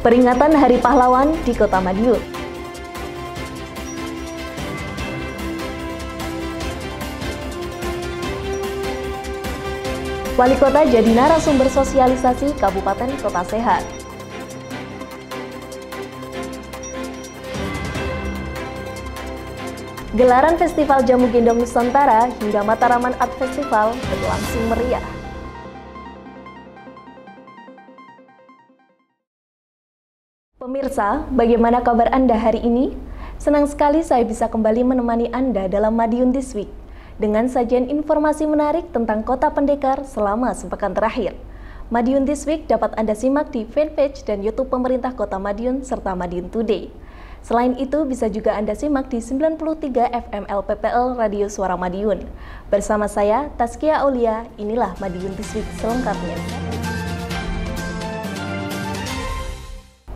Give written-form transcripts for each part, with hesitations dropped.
Peringatan Hari Pahlawan di Kota Madiun. Wali Kota jadi narasumber sosialisasi Kabupaten Kota Sehat. Gelaran Festival Jamu Gendong Nusantara hingga Mataraman Art Festival berlangsung meriah. Pemirsa, bagaimana kabar Anda hari ini? Senang sekali saya bisa kembali menemani Anda dalam Madiun This Week dengan sajian informasi menarik tentang Kota Pendekar selama sepekan terakhir. Madiun This Week dapat Anda simak di fanpage dan YouTube pemerintah Kota Madiun serta Madiun Today. Selain itu, bisa juga Anda simak di 93 FM LPPL Radio Suara Madiun. Bersama saya, Taskia Aulia, inilah Madiun This Week selengkapnya.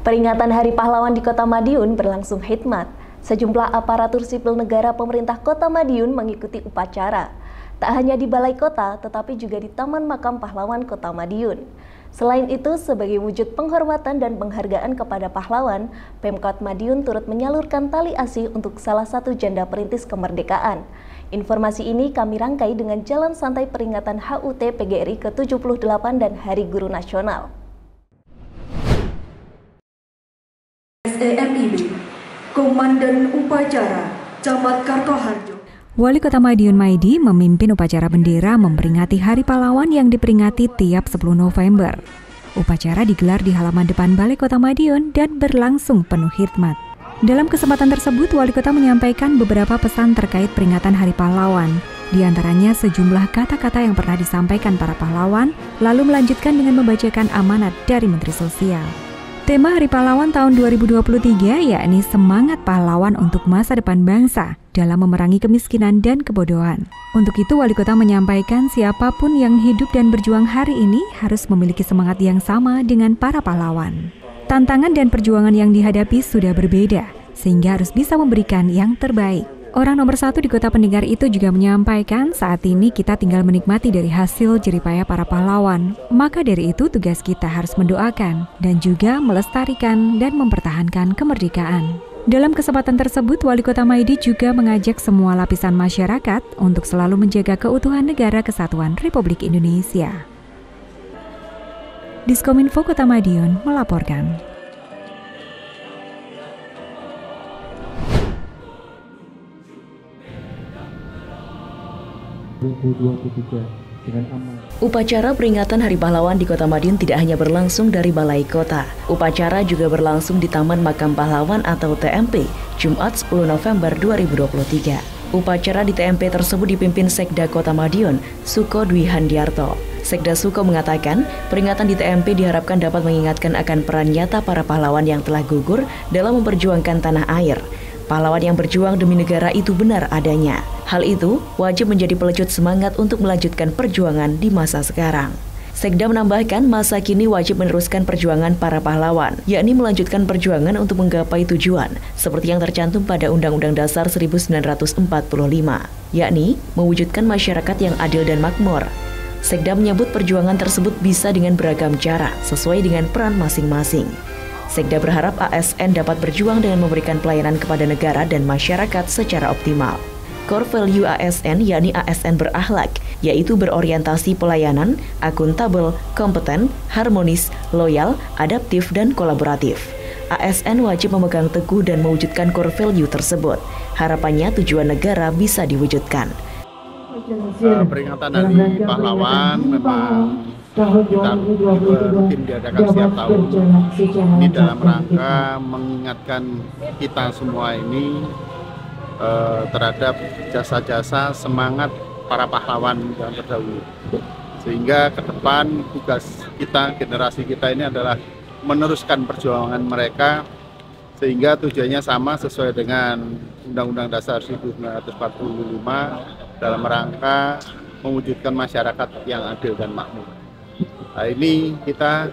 Peringatan Hari Pahlawan di Kota Madiun berlangsung hikmat. Sejumlah aparatur sipil negara pemerintah Kota Madiun mengikuti upacara. Tak hanya di Balai Kota, tetapi juga di Taman Makam Pahlawan Kota Madiun. Selain itu, sebagai wujud penghormatan dan penghargaan kepada pahlawan, Pemkot Madiun turut menyalurkan tali asih untuk salah satu janda perintis kemerdekaan. Informasi ini kami rangkai dengan jalan santai peringatan HUT PGRI ke-78 dan Hari Guru Nasional. SEMIB, Komandan Upacara, Camat Kartoharjo. Wali Kota Madiun Maidi memimpin upacara bendera memperingati Hari Pahlawan yang diperingati tiap 10 November. Upacara digelar di halaman depan Balai Kota Madiun dan berlangsung penuh hikmat. Dalam kesempatan tersebut, Wali Kota menyampaikan beberapa pesan terkait peringatan Hari Pahlawan. Di antaranya sejumlah kata-kata yang pernah disampaikan para pahlawan, lalu melanjutkan dengan membacakan amanat dari Menteri Sosial. Tema Hari Pahlawan tahun 2023 yakni semangat pahlawan untuk masa depan bangsa dalam memerangi kemiskinan dan kebodohan. Untuk itu, Wali Kota menyampaikan siapapun yang hidup dan berjuang hari ini harus memiliki semangat yang sama dengan para pahlawan. Tantangan dan perjuangan yang dihadapi sudah berbeda, sehingga harus bisa memberikan yang terbaik. Orang nomor satu di Kota Pendekar itu juga menyampaikan saat ini kita tinggal menikmati dari hasil jeripaya para pahlawan. Maka dari itu tugas kita harus mendoakan dan juga melestarikan dan mempertahankan kemerdekaan. Dalam kesempatan tersebut, Wali Kota Maidi juga mengajak semua lapisan masyarakat untuk selalu menjaga keutuhan negara kesatuan Republik Indonesia. Diskominfo Kota Madiun melaporkan. Upacara peringatan Hari Pahlawan di Kota Madiun tidak hanya berlangsung dari Balai Kota. Upacara juga berlangsung di Taman Makam Pahlawan atau TMP, Jumat 10 November 2023. Upacara di TMP tersebut dipimpin Sekda Kota Madiun, Suko Dwi Handiarto. Sekda Suko mengatakan, peringatan di TMP diharapkan dapat mengingatkan akan peran nyata para pahlawan yang telah gugur dalam memperjuangkan tanah air. Pahlawan yang berjuang demi negara itu benar adanya. Hal itu wajib menjadi pelecut semangat untuk melanjutkan perjuangan di masa sekarang. Sekda menambahkan masa kini wajib meneruskan perjuangan para pahlawan, yakni melanjutkan perjuangan untuk menggapai tujuan, seperti yang tercantum pada Undang-Undang Dasar 1945, yakni mewujudkan masyarakat yang adil dan makmur. Sekda menyebut perjuangan tersebut bisa dengan beragam cara, sesuai dengan peran masing-masing. Sekda berharap ASN dapat berjuang dengan memberikan pelayanan kepada negara dan masyarakat secara optimal. Core value ASN yakni ASN berakhlak, yaitu berorientasi pelayanan, akuntabel, kompeten, harmonis, loyal, adaptif, dan kolaboratif. ASN wajib memegang teguh dan mewujudkan core value tersebut. Harapannya tujuan negara bisa diwujudkan. Peringatan Hari Pahlawan memang kita rutin diadakan setiap tahun. Ini dalam rangka mengingatkan kita semua ini terhadap jasa-jasa semangat para pahlawan yang terdahulu. Sehingga ke depan tugas kita, generasi kita ini adalah meneruskan perjuangan mereka sehingga tujuannya sama sesuai dengan Undang-Undang Dasar 1945 dalam rangka mewujudkan masyarakat yang adil dan makmur. Nah, ini kita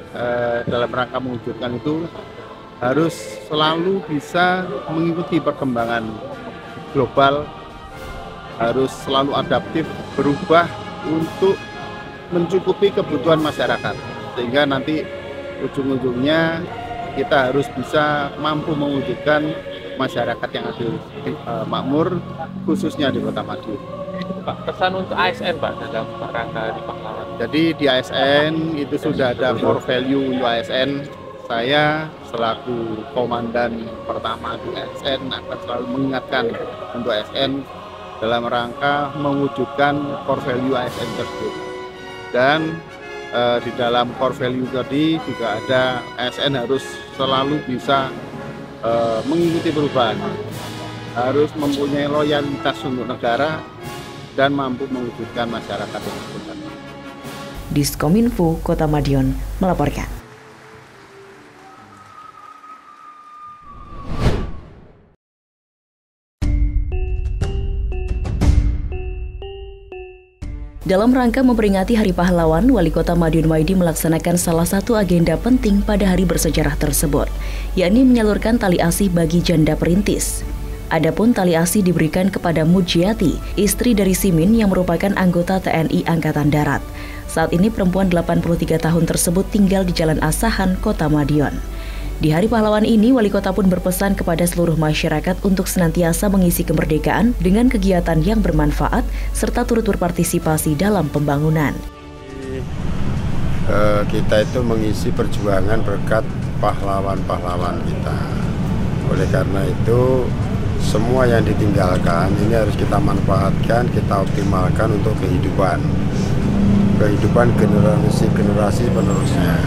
dalam rangka mewujudkan itu harus selalu bisa mengikuti perkembangan global, harus selalu adaptif, berubah untuk mencukupi kebutuhan masyarakat, sehingga nanti ujung-ujungnya kita harus bisa mampu mewujudkan masyarakat yang adil, makmur, khususnya di Kota Madiun. Pak, pesan untuk ASN Pak dalam rangka Hari Pahlawan. Jadi di ASN itu sudah ada core value ASN. Saya selaku komandan pertama di ASN akan selalu mengingatkan untuk ASN dalam rangka mewujudkan core value ASN tersebut. Dan di dalam core value tadi juga ada ASN harus selalu bisa mengikuti perubahan, harus mempunyai loyalitas untuk negara dan mampu mewujudkan masyarakat yang sehat. Diskominfo Kota Madiun melaporkan. Dalam rangka memperingati Hari Pahlawan, Wali Kota Madiun Maidi melaksanakan salah satu agenda penting pada hari bersejarah tersebut, yakni menyalurkan tali asih bagi janda perintis. Adapun tali asih diberikan kepada Mujiati, istri dari Simin yang merupakan anggota TNI Angkatan Darat. Saat ini perempuan 83 tahun tersebut tinggal di Jalan Asahan, Kota Madiun. Di Hari Pahlawan ini, Wali Kota pun berpesan kepada seluruh masyarakat untuk senantiasa mengisi kemerdekaan dengan kegiatan yang bermanfaat serta turut berpartisipasi dalam pembangunan. Kita itu mengisi perjuangan berkat pahlawan-pahlawan kita. Oleh karena itu, semua yang ditinggalkan ini harus kita manfaatkan, kita optimalkan untuk kehidupan generasi penerusnya.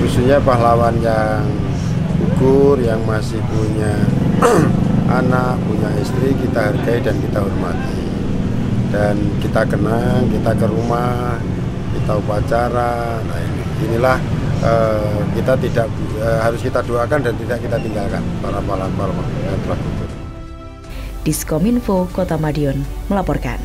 Khususnya pahlawan yang gugur, yang masih punya anak, punya istri, kita hargai dan kita hormati. Dan kita kenang, kita ke rumah, kita upacara. Nah inilah kita tidak harus kita doakan dan tidak kita tinggalkan para pahlawan yang telah gugur. Diskominfo Kota Madiun melaporkan.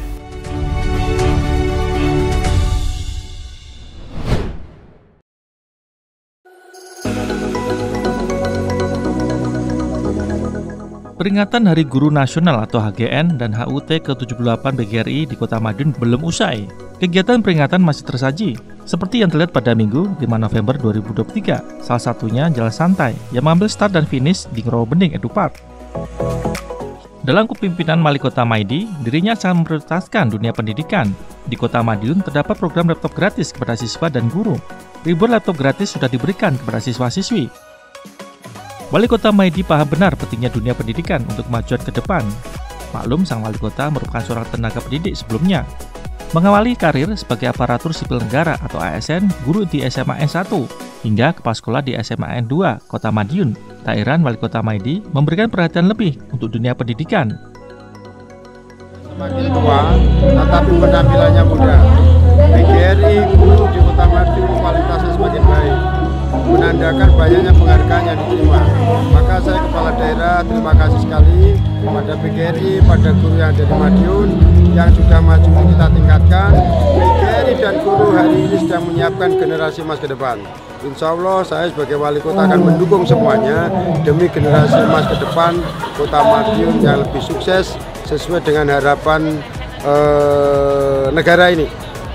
Peringatan Hari Guru Nasional atau HGN dan HUT ke-78 BGRI di Kota Madiun belum usai. Kegiatan peringatan masih tersaji, seperti yang terlihat pada Minggu 5 November 2023. Salah satunya Jalan Santai yang mengambil start dan finish di Ngrowo Bening Edupark. Dalam kepemimpinan Wali Kota Maidi, dirinya sangat memprioritaskan dunia pendidikan. Di Kota Madiun terdapat program laptop gratis kepada siswa dan guru. Ribuan laptop gratis sudah diberikan kepada siswa-siswi. Wali Kota Maidi paham benar pentingnya dunia pendidikan untuk kemajuan ke depan. Maklum, sang Wali Kota merupakan seorang tenaga pendidik sebelumnya. Mengawali karir sebagai aparatur sipil negara atau ASN, guru di SMA N1, hingga kepala sekolah di SMA N2, Kota Madiun. Tak heran Wali Kota Maidi memberikan perhatian lebih untuk dunia pendidikan. Semakin tua, tetapi penampilannya muda. BGRI guru di Kota Madiun kualitasnya semakin baik, menandakan banyaknya penghargaan yang diterima. Maka saya kepala daerah terima kasih sekali pada BGRI, pada guru yang ada di Madiun yang sudah maju ini kita tingkatkan. BGRI dan guru hari ini sedang menyiapkan generasi emas ke depan. Insya Allah saya sebagai wali kota akan mendukung semuanya demi generasi emas ke depan Kota Madiun yang lebih sukses sesuai dengan harapan negara ini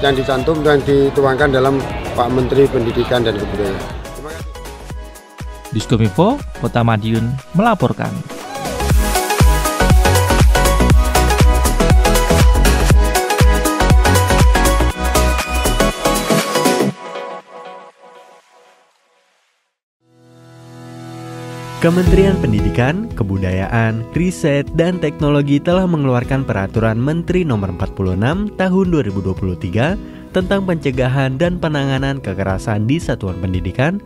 yang dicantum dan dituangkan dalam Pak Menteri Pendidikan dan Kebudayaan. Diskominfo Kota Madiun melaporkan. Kementerian Pendidikan, Kebudayaan, Riset, dan Teknologi telah mengeluarkan Peraturan Menteri Nomor 46 Tahun 2023 tentang pencegahan dan penanganan kekerasan di satuan pendidikan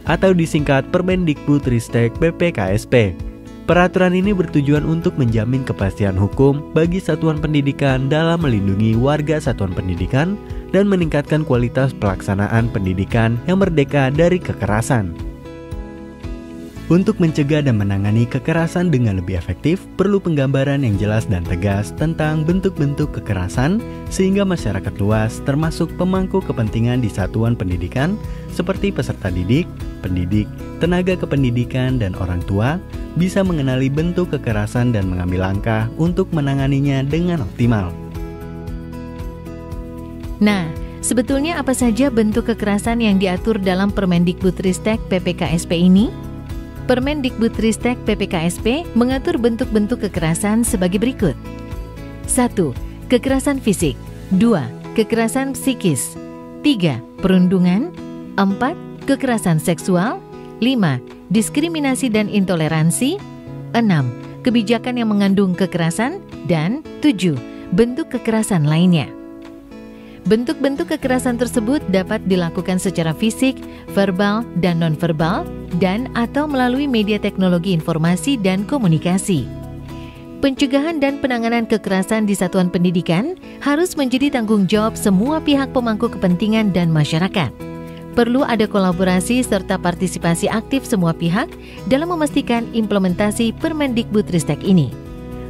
atau disingkat Permendikbudristek PPKSP. Peraturan ini bertujuan untuk menjamin kepastian hukum bagi satuan pendidikan dalam melindungi warga satuan pendidikan dan meningkatkan kualitas pelaksanaan pendidikan yang merdeka dari kekerasan. Untuk mencegah dan menangani kekerasan dengan lebih efektif, perlu penggambaran yang jelas dan tegas tentang bentuk-bentuk kekerasan sehingga masyarakat luas termasuk pemangku kepentingan di satuan pendidikan seperti peserta didik, pendidik, tenaga kependidikan, dan orang tua bisa mengenali bentuk kekerasan dan mengambil langkah untuk menanganinya dengan optimal. Nah, sebetulnya apa saja bentuk kekerasan yang diatur dalam Permendikbudristek PPKSP ini? Permendikbudristek PPKSP mengatur bentuk-bentuk kekerasan sebagai berikut. 1. Kekerasan fisik. 2. Kekerasan psikis. 3. Perundungan. 4. Kekerasan seksual. 5. Diskriminasi dan intoleransi. 6. Kebijakan yang mengandung kekerasan. Dan 7. Bentuk kekerasan lainnya. Bentuk-bentuk kekerasan tersebut dapat dilakukan secara fisik, verbal, dan nonverbal, dan atau melalui media teknologi informasi dan komunikasi. Pencegahan dan penanganan kekerasan di satuan pendidikan harus menjadi tanggung jawab semua pihak pemangku kepentingan dan masyarakat. Perlu ada kolaborasi serta partisipasi aktif semua pihak dalam memastikan implementasi Permendikbudristek ini.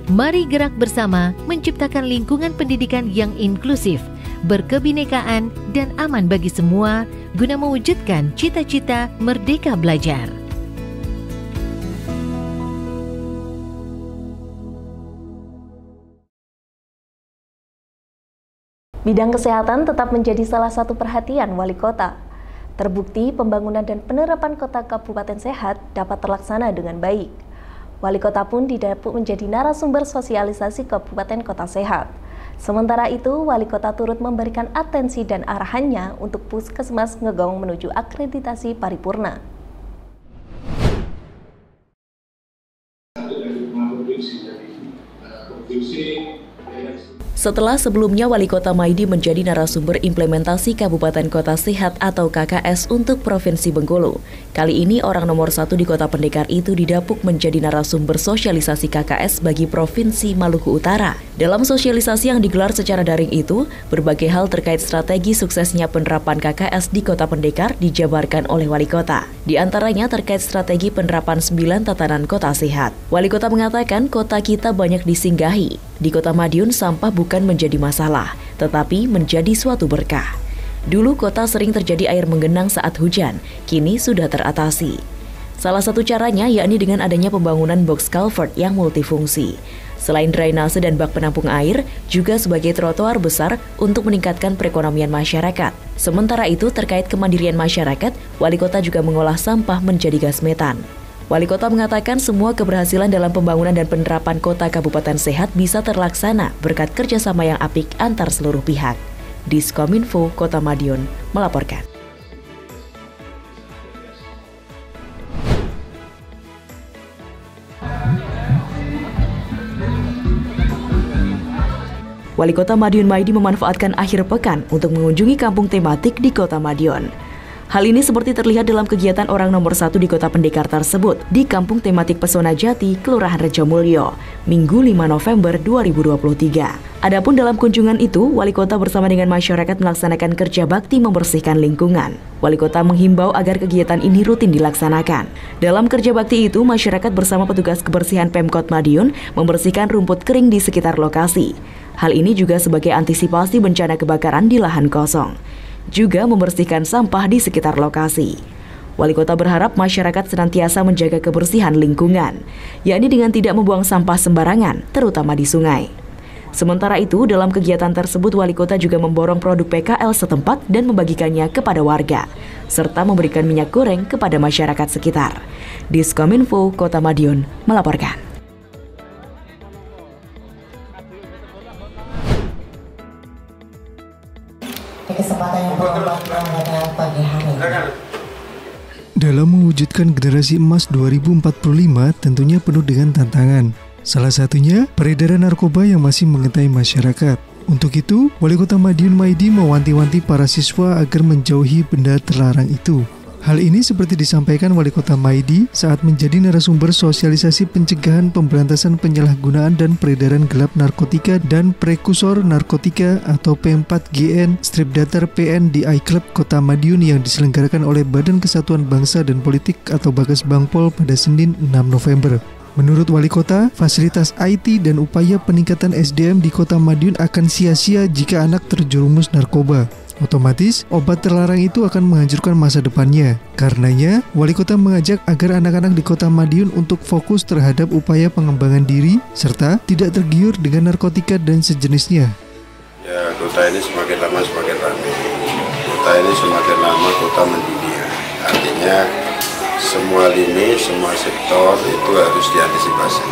Mari gerak bersama menciptakan lingkungan pendidikan yang inklusif, berkebinekaan, dan aman bagi semua guna mewujudkan cita-cita merdeka belajar. Bidang kesehatan tetap menjadi salah satu perhatian wali kota. Terbukti pembangunan dan penerapan kota kabupaten sehat dapat terlaksana dengan baik. Wali kota pun didapuk menjadi narasumber sosialisasi kabupaten kota sehat. Sementara itu, wali kota turut memberikan atensi dan arahannya untuk Puskesmas Ngegong menuju akreditasi paripurna. Setelah sebelumnya Wali Kota Maidi menjadi narasumber implementasi Kabupaten Kota Sehat atau KKS untuk Provinsi Bengkulu, kali ini orang nomor 1 di Kota Pendekar itu didapuk menjadi narasumber sosialisasi KKS bagi Provinsi Maluku Utara. Dalam sosialisasi yang digelar secara daring itu, berbagai hal terkait strategi suksesnya penerapan KKS di Kota Pendekar dijabarkan oleh Wali Kota. Di antaranya terkait strategi penerapan 9 tatanan kota sehat. Wali Kota mengatakan kota kita banyak disinggahi. Di Kota Madiun sampah bukan menjadi masalah, tetapi menjadi suatu berkah. Dulu kota sering terjadi air menggenang saat hujan, kini sudah teratasi. Salah satu caranya yakni dengan adanya pembangunan box culvert yang multifungsi. Selain drainase dan bak penampung air, juga sebagai trotoar besar untuk meningkatkan perekonomian masyarakat. Sementara itu, terkait kemandirian masyarakat, Wali Kota juga mengolah sampah menjadi gas metan. Wali Kota mengatakan semua keberhasilan dalam pembangunan dan penerapan kota kabupaten sehat bisa terlaksana berkat kerjasama yang apik antar seluruh pihak. Diskominfo Kota Madiun melaporkan. Wali Kota Madiun Maidi memanfaatkan akhir pekan untuk mengunjungi kampung tematik di Kota Madiun. Hal ini seperti terlihat dalam kegiatan orang nomor 1 di Kota Pendekar tersebut di Kampung Tematik Pesona Jati, Kelurahan Rejomulyo, Minggu 5 November 2023. Adapun dalam kunjungan itu, Wali Kota bersama dengan masyarakat melaksanakan kerja bakti membersihkan lingkungan. Wali Kota menghimbau agar kegiatan ini rutin dilaksanakan. Dalam kerja bakti itu, masyarakat bersama petugas kebersihan Pemkot Madiun membersihkan rumput kering di sekitar lokasi. Hal ini juga sebagai antisipasi bencana kebakaran di lahan kosong. Juga membersihkan sampah di sekitar lokasi. Wali Kota berharap masyarakat senantiasa menjaga kebersihan lingkungan, yakni dengan tidak membuang sampah sembarangan, terutama di sungai. Sementara itu, dalam kegiatan tersebut Wali Kota juga memborong produk PKL setempat dan membagikannya kepada warga, serta memberikan minyak goreng kepada masyarakat sekitar. Diskominfo Kota Madiun melaporkan. Kesempatan yang berubah pada pagi hari. Dalam mewujudkan generasi emas 2045 tentunya penuh dengan tantangan. Salah satunya peredaran narkoba yang masih mengintai masyarakat. Untuk itu, Wali Kota Madiun Maidi mewanti-wanti para siswa agar menjauhi benda terlarang itu. Hal ini seperti disampaikan Wali Kota Maidi saat menjadi narasumber sosialisasi pencegahan pemberantasan penyalahgunaan dan peredaran gelap narkotika dan prekursor narkotika atau P4GN Strip Datar PN di iClub Kota Madiun yang diselenggarakan oleh Badan Kesatuan Bangsa dan Politik atau Bagas Bangpol pada Senin 6 November. Menurut Wali Kota, fasilitas IT dan upaya peningkatan SDM di Kota Madiun akan sia-sia jika anak terjerumus narkoba. Otomatis, obat terlarang itu akan menghancurkan masa depannya. Karenanya, Wali Kota mengajak agar anak-anak di Kota Madiun untuk fokus terhadap upaya pengembangan diri, serta tidak tergiur dengan narkotika dan sejenisnya. Ya, kota ini semakin lama semakin ramai. Kota ini semakin lama kota mendunia. Artinya, semua lini, semua sektor itu harus diantisipasi.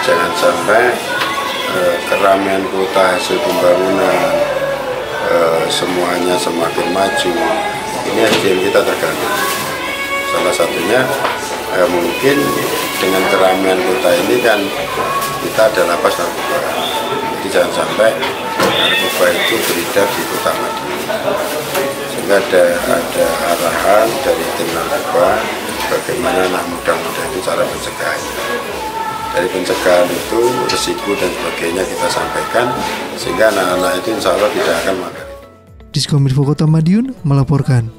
Jangan sampai keramaian kota hasil pembangunan semuanya semakin maju. Ini SDM kita terganggu. Salah satunya mungkin dengan keramaian kota ini kan kita ada lapas narkoba. Jadi jangan sampai narkoba itu beredar di Kota Madiun. Sehingga ada arahan dari tim narkoba bagaimana anak muda-muda itu cara pencegahannya. Dari pencegahan itu risiko dan sebagainya kita sampaikan sehingga anak-anak itu insya Allah tidak akan makan. Diskominfo Kota Madiun melaporkan.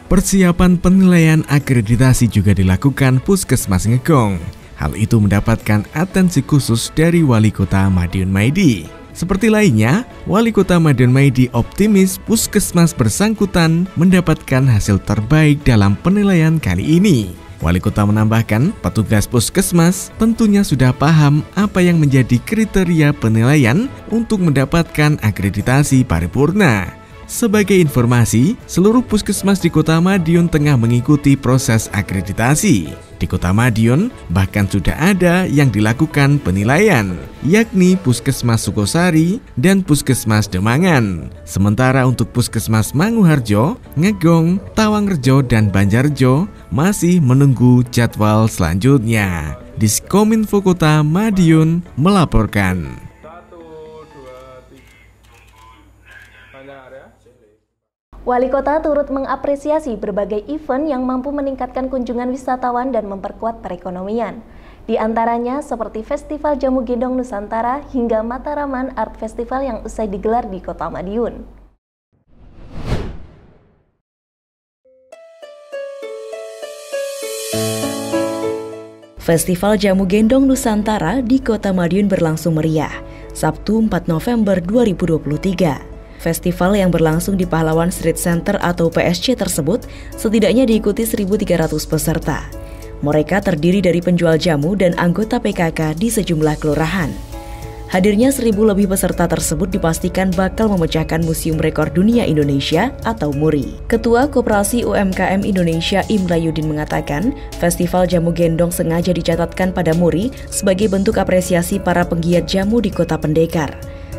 Persiapan penilaian akreditasi juga dilakukan Puskesmas Ngegong. Hal itu mendapatkan atensi khusus dari Wali Kota Madiun Maidi. Seperti lainnya, Wali Kota Madiun Maidi optimis Puskesmas bersangkutan mendapatkan hasil terbaik dalam penilaian kali ini. Wali Kota menambahkan, petugas Puskesmas tentunya sudah paham apa yang menjadi kriteria penilaian untuk mendapatkan akreditasi paripurna. Sebagai informasi, seluruh puskesmas di Kota Madiun tengah mengikuti proses akreditasi. Di Kota Madiun, bahkan sudah ada yang dilakukan penilaian, yakni Puskesmas Sukosari dan Puskesmas Demangan. Sementara untuk Puskesmas Manguharjo, Ngegong, Tawangrejo, dan Banjarjo masih menunggu jadwal selanjutnya. Diskominfo Kota Madiun melaporkan. Wali Kota turut mengapresiasi berbagai event yang mampu meningkatkan kunjungan wisatawan dan memperkuat perekonomian. Di antaranya seperti Festival Jamu Gendong Nusantara hingga Mataraman Art Festival yang usai digelar di Kota Madiun. Festival Jamu Gendong Nusantara di Kota Madiun berlangsung meriah, Sabtu 4 November 2023. Festival yang berlangsung di Pahlawan Street Center atau PSC tersebut setidaknya diikuti 1.300 peserta. Mereka terdiri dari penjual jamu dan anggota PKK di sejumlah kelurahan. Hadirnya 1.000 lebih peserta tersebut dipastikan bakal memecahkan Museum Rekor Dunia Indonesia atau MURI. Ketua Koperasi UMKM Indonesia Imra Yudin mengatakan, Festival Jamu Gendong sengaja dicatatkan pada MURI sebagai bentuk apresiasi para penggiat jamu di Kota Pendekar.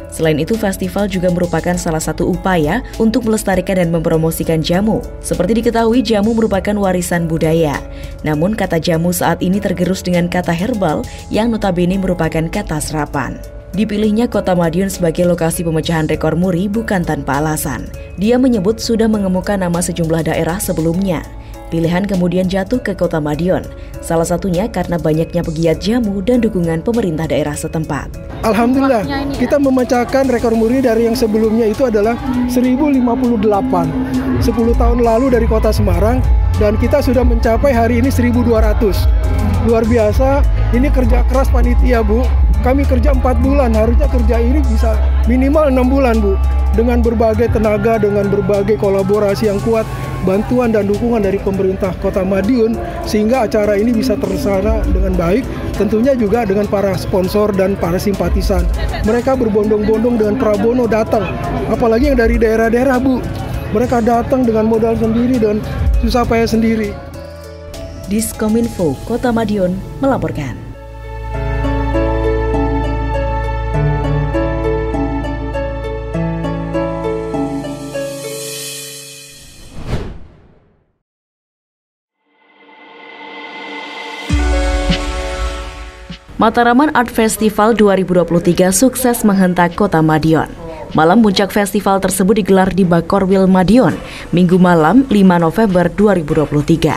Selain itu, festival juga merupakan salah satu upaya untuk melestarikan dan mempromosikan jamu. Seperti diketahui, jamu merupakan warisan budaya. Namun, kata jamu saat ini tergerus dengan kata herbal yang notabene merupakan kata serapan. Dipilihnya Kota Madiun sebagai lokasi pemecahan rekor MURI bukan tanpa alasan. Dia menyebut sudah mengemuka nama sejumlah daerah sebelumnya. Pilihan kemudian jatuh ke Kota Madiun, salah satunya karena banyaknya pegiat jamu dan dukungan pemerintah daerah setempat. Alhamdulillah, kita memecahkan rekor MURI dari yang sebelumnya itu adalah 1058, 10 tahun lalu dari Kota Semarang, dan kita sudah mencapai hari ini 1200. Luar biasa, ini kerja keras panitia, Bu. Kami kerja 4 bulan, harusnya kerja ini bisa minimal 6 bulan, Bu. Dengan berbagai tenaga, dengan berbagai kolaborasi yang kuat, bantuan dan dukungan dari pemerintah Kota Madiun, sehingga acara ini bisa terlaksana dengan baik, tentunya juga dengan para sponsor dan para simpatisan. Mereka berbondong-bondong dengan Prabono datang, apalagi yang dari daerah-daerah, Bu. Mereka datang dengan modal sendiri dan susah payah sendiri. Diskominfo Kota Madiun melaporkan. Mataraman Art Festival 2023 sukses menghentak Kota Madiun. Malam puncak festival tersebut digelar di Bakorwil Madiun, Minggu malam 5 November 2023.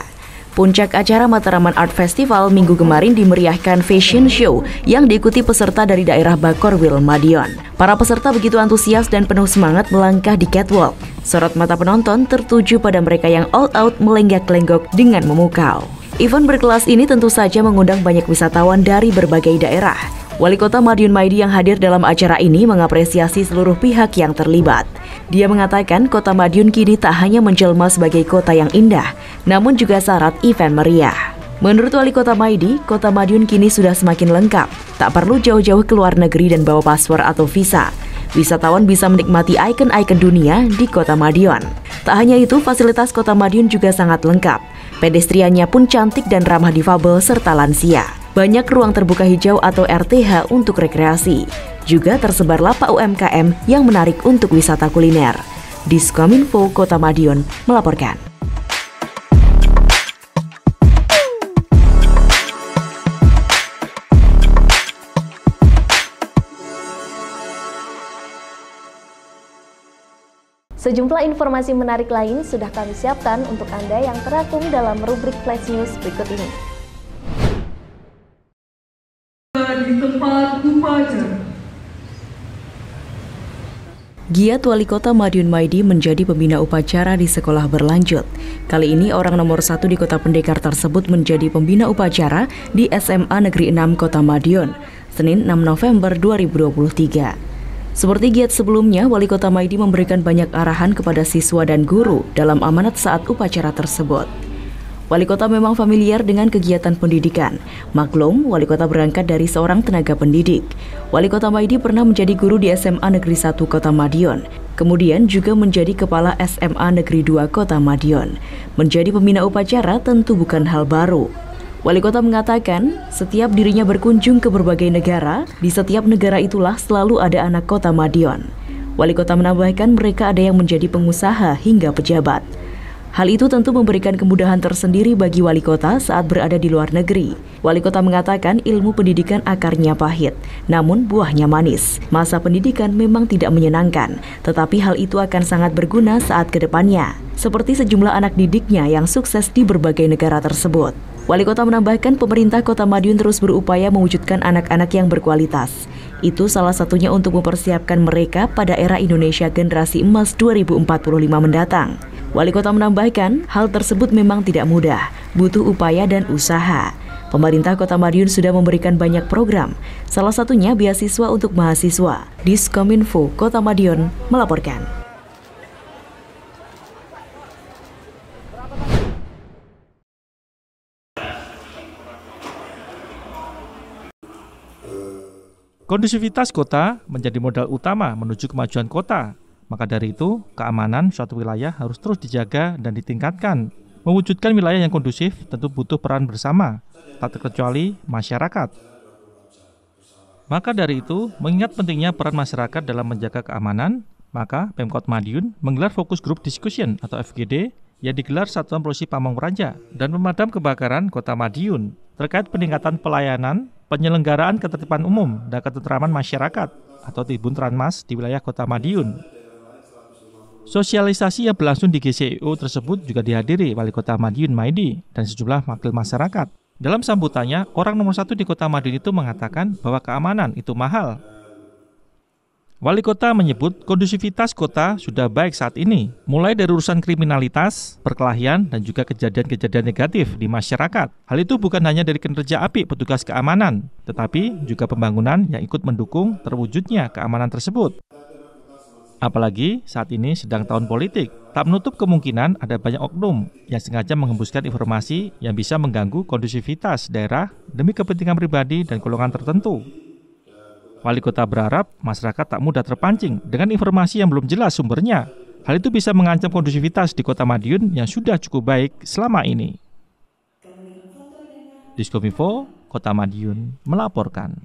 Puncak acara Mataraman Art Festival minggu kemarin dimeriahkan fashion show yang diikuti peserta dari daerah Bakorwil Madiun. Para peserta begitu antusias dan penuh semangat melangkah di catwalk. Sorot mata penonton tertuju pada mereka yang all out melenggak-lenggok dengan memukau. Event berkelas ini tentu saja mengundang banyak wisatawan dari berbagai daerah. Wali Kota Madiun Maidi yang hadir dalam acara ini mengapresiasi seluruh pihak yang terlibat. Dia mengatakan Kota Madiun kini tak hanya menjelma sebagai kota yang indah, namun juga syarat event meriah. Menurut Wali Kota Maidi, Kota Madiun kini sudah semakin lengkap. Tak perlu jauh-jauh ke luar negeri dan bawa paspor atau visa. Wisatawan bisa menikmati ikon-ikon dunia di Kota Madiun. Tak hanya itu, fasilitas Kota Madiun juga sangat lengkap. Pedestriannya pun cantik dan ramah difabel serta lansia. Banyak ruang terbuka hijau atau RTH untuk rekreasi. Juga tersebar lapak UMKM yang menarik untuk wisata kuliner. Diskominfo Kota Madiun melaporkan. Sejumlah informasi menarik lain sudah kami siapkan untuk Anda yang terangkum dalam rubrik Flash News berikut ini. Di tempat upacara. Giat Wali Kota Madiun Maidi menjadi pembina upacara di sekolah berlanjut. Kali ini orang nomor 1 di Kota Pendekar tersebut menjadi pembina upacara di SMA Negeri 6 Kota Madiun, Senin 6 November 2023. Seperti giat sebelumnya, Wali Kota Maidi memberikan banyak arahan kepada siswa dan guru dalam amanat saat upacara tersebut. Wali Kota memang familiar dengan kegiatan pendidikan. Maklum, Wali Kota berangkat dari seorang tenaga pendidik. Wali Kota Maidi pernah menjadi guru di SMA Negeri 1 Kota Madiun. Kemudian juga menjadi Kepala SMA Negeri 2 Kota Madiun. Menjadi pembina upacara tentu bukan hal baru. Wali Kota mengatakan, setiap dirinya berkunjung ke berbagai negara, di setiap negara itulah selalu ada anak Kota Madiun. Wali Kota menambahkan mereka ada yang menjadi pengusaha hingga pejabat. Hal itu tentu memberikan kemudahan tersendiri bagi Wali Kota saat berada di luar negeri. Wali Kota mengatakan ilmu pendidikan akarnya pahit, namun buahnya manis. Masa pendidikan memang tidak menyenangkan, tetapi hal itu akan sangat berguna saat kedepannya. Seperti sejumlah anak didiknya yang sukses di berbagai negara tersebut. Wali Kota menambahkan pemerintah Kota Madiun terus berupaya mewujudkan anak-anak yang berkualitas. Itu salah satunya untuk mempersiapkan mereka pada era Indonesia Generasi Emas 2045 mendatang. Wali Kota menambahkan, hal tersebut memang tidak mudah, butuh upaya dan usaha. Pemerintah Kota Madiun sudah memberikan banyak program, salah satunya beasiswa untuk mahasiswa. Diskominfo Kota Madiun melaporkan. Kondusivitas kota menjadi modal utama menuju kemajuan kota. Maka dari itu, keamanan suatu wilayah harus terus dijaga dan ditingkatkan. Mewujudkan wilayah yang kondusif tentu butuh peran bersama, tak terkecuali masyarakat. Maka dari itu, mengingat pentingnya peran masyarakat dalam menjaga keamanan, maka Pemkot Madiun menggelar Fokus Group Discussion atau FGD yang digelar Satuan Polisi Pamong Praja dan Pemadam Kebakaran Kota Madiun terkait peningkatan pelayanan, penyelenggaraan ketertiban umum dan ketentraman masyarakat atau Tribun Tranmas di wilayah Kota Madiun. Sosialisasi yang berlangsung di GCIO tersebut juga dihadiri Wali Kota Madiun Maidi dan sejumlah wakil masyarakat. Dalam sambutannya, orang nomor 1 di Kota Madiun itu mengatakan bahwa keamanan itu mahal. Wali Kota menyebut kondusivitas kota sudah baik saat ini, mulai dari urusan kriminalitas, perkelahian, dan juga kejadian-kejadian negatif di masyarakat. Hal itu bukan hanya dari kinerja apik petugas keamanan, tetapi juga pembangunan yang ikut mendukung terwujudnya keamanan tersebut. Apalagi saat ini sedang tahun politik, tak menutup kemungkinan ada banyak oknum yang sengaja menghembuskan informasi yang bisa mengganggu kondusivitas daerah demi kepentingan pribadi dan golongan tertentu. Wali Kota berharap masyarakat tak mudah terpancing dengan informasi yang belum jelas sumbernya. Hal itu bisa mengancam kondusivitas di Kota Madiun yang sudah cukup baik selama ini. Diskominfo Kota Madiun melaporkan.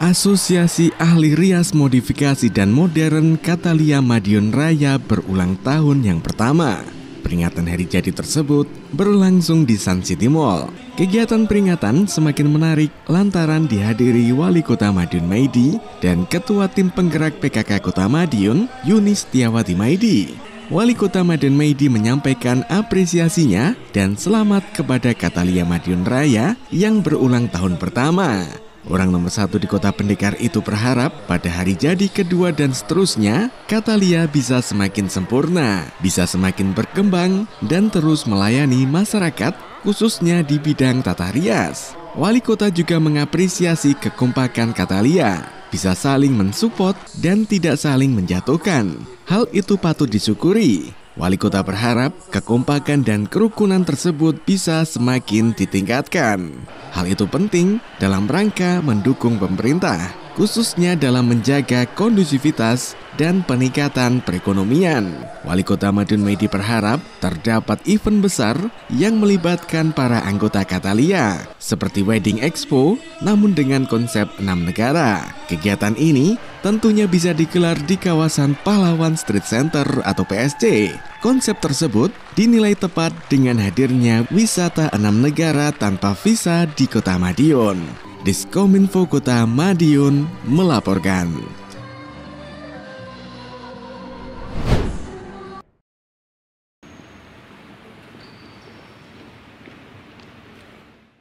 Asosiasi Ahli Rias Modifikasi dan Modern Catalia Madiun Raya berulang tahun yang pertama. Peringatan hari jadi tersebut berlangsung di Sun City Mall. Kegiatan peringatan semakin menarik lantaran dihadiri Wali Kota Madiun Maidi dan Ketua Tim Penggerak PKK Kota Madiun, Yunis Setiawati Maidi. Wali Kota Madiun Maidi menyampaikan apresiasinya dan selamat kepada Catalia Madiun Raya yang berulang tahun pertama. Orang nomor 1 di Kota Pendekar itu berharap pada hari jadi kedua dan seterusnya, Catalia bisa semakin sempurna, bisa semakin berkembang, dan terus melayani masyarakat, khususnya di bidang tata rias. Wali Kota juga mengapresiasi kekompakan Catalia, bisa saling mensupport dan tidak saling menjatuhkan. Hal itu patut disyukuri. Wali kota berharap kekompakan dan kerukunan tersebut bisa semakin ditingkatkan. Hal itu penting dalam rangka mendukung pemerintah, khususnya dalam menjaga kondusivitas dan peningkatan perekonomian. Wali Kota Madiun Maidi berharap terdapat event besar yang melibatkan para anggota Catalia, seperti Wedding Expo, namun dengan konsep 6 negara. Kegiatan ini tentunya bisa digelar di kawasan Pahlawan Street Center atau PSC. Konsep tersebut dinilai tepat dengan hadirnya wisata 6 negara tanpa visa di Kota Madiun. Diskominfo Kota Madiun melaporkan.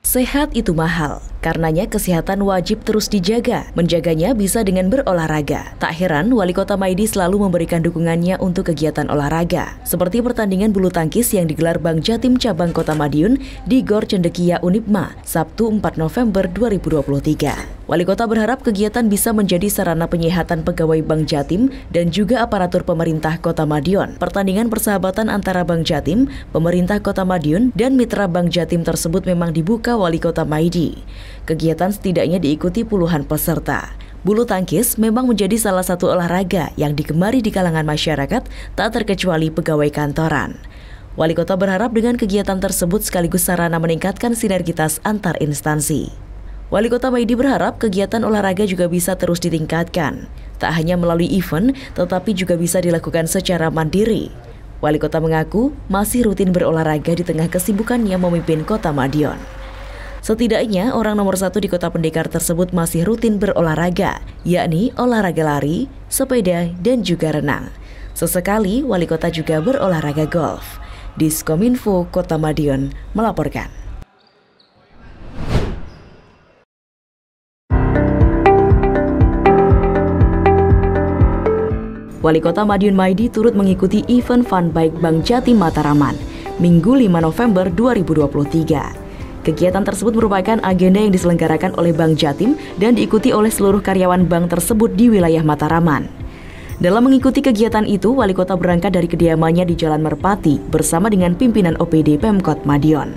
Sehat itu mahal, karenanya kesehatan wajib terus dijaga. Menjaganya bisa dengan berolahraga. Tak heran Wali Kota Maidi selalu memberikan dukungannya untuk kegiatan olahraga, seperti pertandingan bulu tangkis yang digelar Bank Jatim Cabang Kota Madiun di Gor Cendekia Unipma, Sabtu 4 November 2023. Wali Kota berharap kegiatan bisa menjadi sarana penyehatan pegawai Bank Jatim dan juga aparatur pemerintah Kota Madiun. Pertandingan persahabatan antara Bank Jatim, pemerintah Kota Madiun, dan mitra Bank Jatim tersebut memang dibuka Wali Kota Maidi. Kegiatan setidaknya diikuti puluhan peserta. Bulu tangkis memang menjadi salah satu olahraga yang digemari di kalangan masyarakat, tak terkecuali pegawai kantoran. Wali Kota berharap dengan kegiatan tersebut sekaligus sarana meningkatkan sinergitas antar instansi. Wali Kota Maidi berharap kegiatan olahraga juga bisa terus ditingkatkan, tak hanya melalui event, tetapi juga bisa dilakukan secara mandiri. Wali Kota mengaku masih rutin berolahraga di tengah kesibukannya memimpin Kota Madiun. Setidaknya orang nomor 1 di Kota Pendekar tersebut masih rutin berolahraga, yakni olahraga lari, sepeda, dan juga renang. Sesekali Wali Kota juga berolahraga golf. Diskominfo Kota Madiun melaporkan. Wali Kota Madiun Maidi turut mengikuti event Fun Bike Bank Jatim Mataraman, Minggu 5 November 2023. Kegiatan tersebut merupakan agenda yang diselenggarakan oleh Bank Jatim dan diikuti oleh seluruh karyawan bank tersebut di wilayah Mataraman. Dalam mengikuti kegiatan itu, Wali Kota berangkat dari kediamannya di Jalan Merpati bersama dengan pimpinan OPD Pemkot Madiun.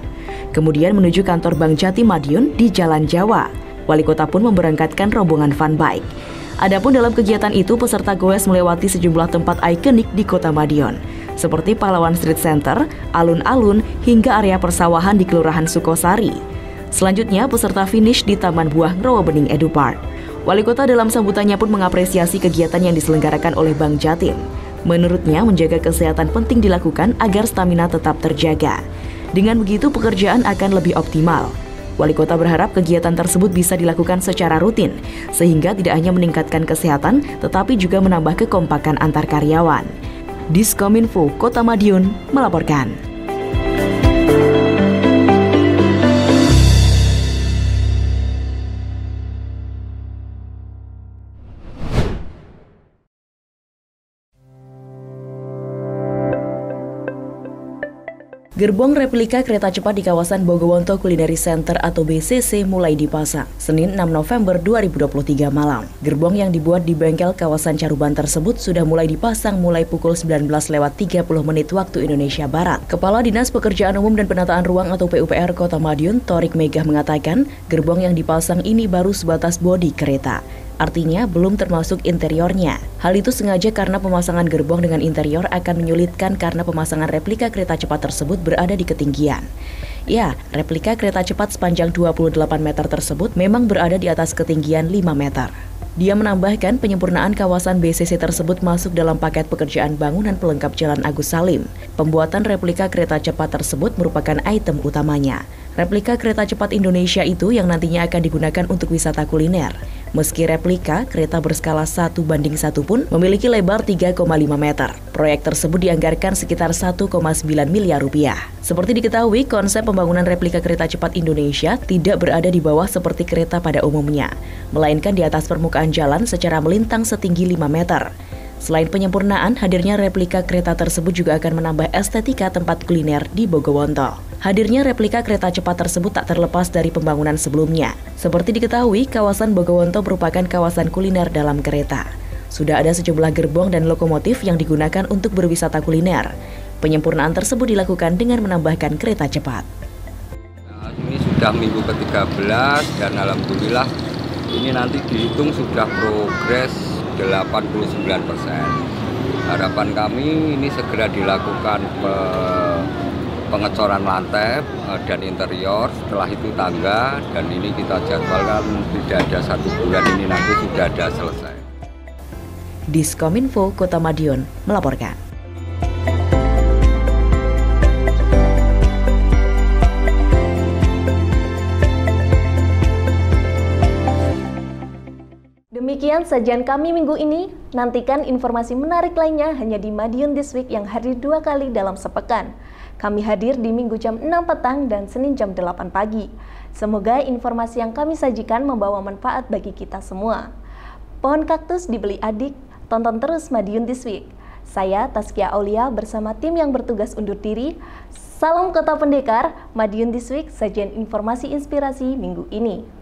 Kemudian menuju kantor Bank Jatim Madiun di Jalan Jawa. Wali Kota pun memberangkatkan rombongan Fun Bike. Adapun dalam kegiatan itu, peserta goes melewati sejumlah tempat ikonik di Kota Madiun, seperti Pahlawan Street Center, alun-alun, hingga area persawahan di Kelurahan Sukosari. Selanjutnya, peserta finish di Taman Buah Rawabening Edu Park. Wali Kota dalam sambutannya pun mengapresiasi kegiatan yang diselenggarakan oleh Bank Jatim. Menurutnya, menjaga kesehatan penting dilakukan agar stamina tetap terjaga. Dengan begitu, pekerjaan akan lebih optimal. Wali Kota berharap kegiatan tersebut bisa dilakukan secara rutin, sehingga tidak hanya meningkatkan kesehatan, tetapi juga menambah kekompakan antar karyawan. Diskominfo Kota Madiun melaporkan. Gerbong replika kereta cepat di kawasan Bogowonto Culinary Center atau BCC mulai dipasang Senin 6 November 2023 malam. Gerbong yang dibuat di bengkel kawasan Caruban tersebut sudah mulai dipasang mulai pukul 19.30 waktu Indonesia Barat. Kepala Dinas Pekerjaan Umum dan Penataan Ruang atau PUPR Kota Madiun, Torik Megah mengatakan, gerbong yang dipasang ini baru sebatas bodi kereta. Artinya belum termasuk interiornya. Hal itu sengaja karena pemasangan gerbong dengan interior akan menyulitkan karena pemasangan replika kereta cepat tersebut berada di ketinggian. Ya, replika kereta cepat sepanjang 28 meter tersebut memang berada di atas ketinggian 5 meter. Dia menambahkan penyempurnaan kawasan BCC tersebut masuk dalam paket pekerjaan bangunan pelengkap Jalan Agus Salim. Pembuatan replika kereta cepat tersebut merupakan item utamanya. Replika kereta cepat Indonesia itu yang nantinya akan digunakan untuk wisata kuliner. Meski replika, kereta berskala 1:1 pun memiliki lebar 3,5 meter. Proyek tersebut dianggarkan sekitar 1,9 miliar rupiah. Seperti diketahui, konsep pembangunan replika kereta cepat Indonesia tidak berada di bawah seperti kereta pada umumnya, melainkan di atas permukaan jalan secara melintang setinggi 5 meter. Selain penyempurnaan, hadirnya replika kereta tersebut juga akan menambah estetika tempat kuliner di Bogowonto. Hadirnya replika kereta cepat tersebut tak terlepas dari pembangunan sebelumnya. Seperti diketahui, kawasan Bogowonto merupakan kawasan kuliner dalam kereta. Sudah ada sejumlah gerbong dan lokomotif yang digunakan untuk berwisata kuliner. Penyempurnaan tersebut dilakukan dengan menambahkan kereta cepat. Nah, ini sudah minggu ke-13 dan alhamdulillah ini nanti dihitung sudah progres 89%. Harapan kami ini segera dilakukan pengecoran lantai dan interior, setelah itu tangga, dan ini kita jadwalkan tidak ada 1 bulan ini nanti sudah ada selesai. Diskominfo Kota Madiun melaporkan. Demikian sajian kami minggu ini. Nantikan informasi menarik lainnya hanya di Madiun This Week yang hadir 2 kali dalam sepekan. Kami hadir di Minggu jam 6 petang dan Senin jam 8 pagi. Semoga informasi yang kami sajikan membawa manfaat bagi kita semua. Pohon kaktus dibeli adik, tonton terus Madiun This Week. Saya Taskia Aulia bersama tim yang bertugas undur diri. Salam Kota Pendekar, Madiun This Week, sajian informasi inspirasi minggu ini.